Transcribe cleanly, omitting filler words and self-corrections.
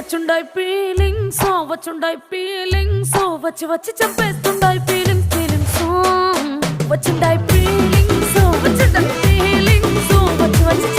వచ్చుండాయి feelings వచ్చుండాయి feelings వచ్చి వచ్చి చంపేస్తుండాయి feelings feelings వచ్చిండాయి feelings వచ్చుండాయి feelings వచ్చి వచ్చి